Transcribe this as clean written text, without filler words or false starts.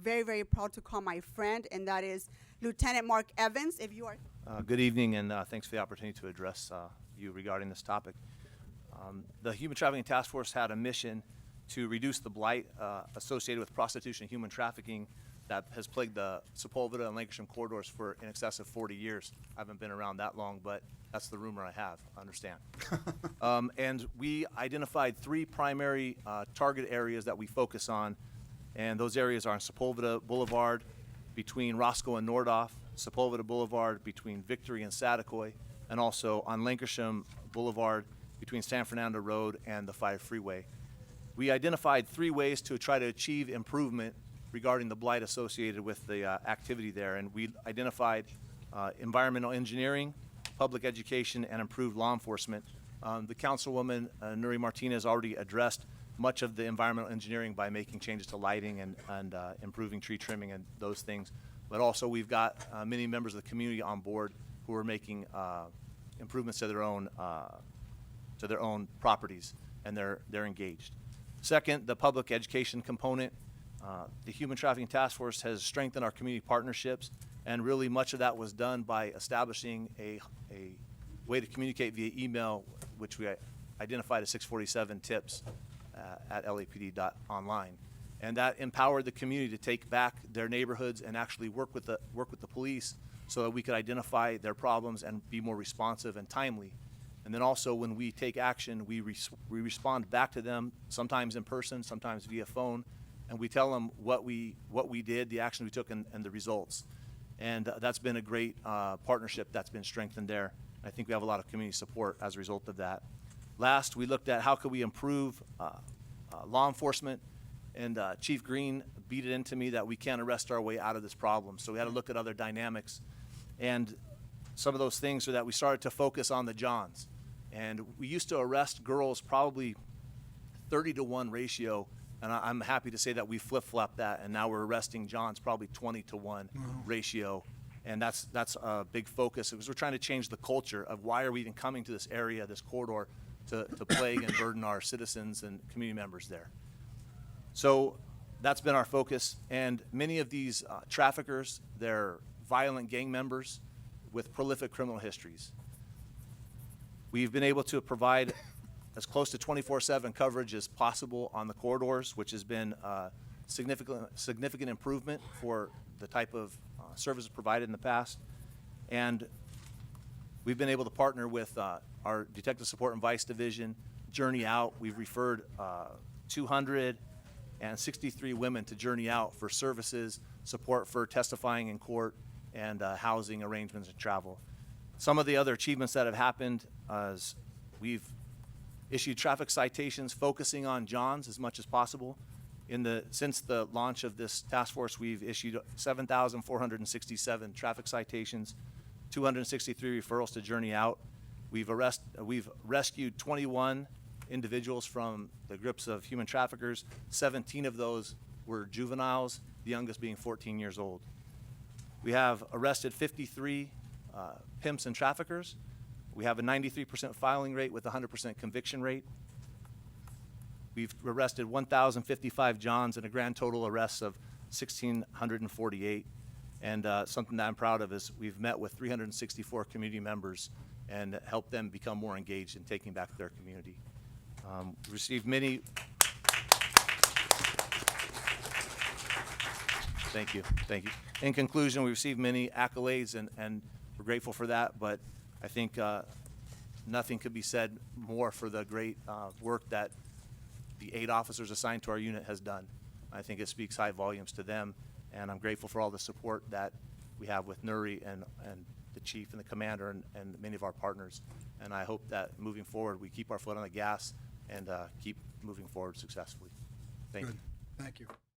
very, very proud to call my friend, and that is Lieutenant Marc Evans. If you are... Good evening, and thanks for the opportunity to address you regarding this topic. The Human Trafficking Task Force had a mission to reduce the blight associated with prostitution and human trafficking that has plagued the Sepulveda and Lancashire corridors for in excess of 40 years. I haven't been around that long, but that's the rumor I have, I understand. And we identified 3 primary target areas that we focus on, and those areas are on Sepulveda Boulevard between Roscoe and Nordhoff, Sepulveda Boulevard between Victory and Saticoy, and also on Lancashire Boulevard between San Fernando Road and the 5 Freeway. We identified 3 ways to try to achieve improvement regarding the blight associated with the activity there, and we identified environmental engineering, public education, and improved law enforcement. The Councilwoman Nuri Martinez already addressed much of the environmental engineering by making changes to lighting and improving tree trimming and those things. But also we've got many members of the community on board who are making improvements to their own properties, and they're engaged. Second, the public education component. The Human Trafficking Task Force has strengthened our community partnerships, and really much of that was done by establishing a way to communicate via email, which we identified as 647 tips at lapd.online. And that empowered the community to take back their neighborhoods and actually work with the police so that we could identify their problems and be more responsive and timely. And then also when we take action, we respond back to them, sometimes in person, sometimes via phone, and we tell them what we did, the action we took, and the results. And that's been a great partnership that's been strengthened there. I think we have a lot of community support as a result of that. Last, we looked at how could we improve law enforcement, and Chief Green beat it into me that we can't arrest our way out of this problem. So we had to look at other dynamics. And some of those things are that we started to focus on the Johns. And we used to arrest girls probably 30-to-1 ratio, and I'm happy to say that we flip-flopped that, and now we're arresting Johns probably 20-to-1 ratio. And that's a big focus, because we're trying to change the culture of why are we even coming to this area, this corridor, to plague and burden our citizens and community members there. So that's been our focus, and many of these traffickers, they're violent gang members with prolific criminal histories. We've been able to provide as close to 24/7 coverage as possible on the corridors, which has been significant improvement for the type of services provided in the past. And we've been able to partner with our Detective Support and Vice Division, Journey Out. We've referred 263 women to Journey Out for services, support for testifying in court, and housing arrangements and travel. Some of the other achievements that have happened is we've issued traffic citations focusing on Johns as much as possible. Since the launch of this task force, we've issued 7,467 traffic citations, 263 referrals to Journey Out. We've rescued 21 individuals from the grips of human traffickers. 17 of those were juveniles, the youngest being 14 years old. We have arrested 53 pimps and traffickers. We have a 93% filing rate with a 100% conviction rate. We've arrested 1,055 Johns and a grand total arrests of 1,648. And something that I'm proud of is we've met with 364 community members and helped them become more engaged in taking back their community. We received many. Thank you. In conclusion, we received many accolades, and we're grateful for that, but I think nothing could be said more for the great work that the 8 officers assigned to our unit has done. I think it speaks high volumes to them, and I'm grateful for all the support that we have with Nuri and the chief and the commander and many of our partners. And I hope that moving forward, we keep our foot on the gas and keep moving forward successfully. Thank you. Thank you.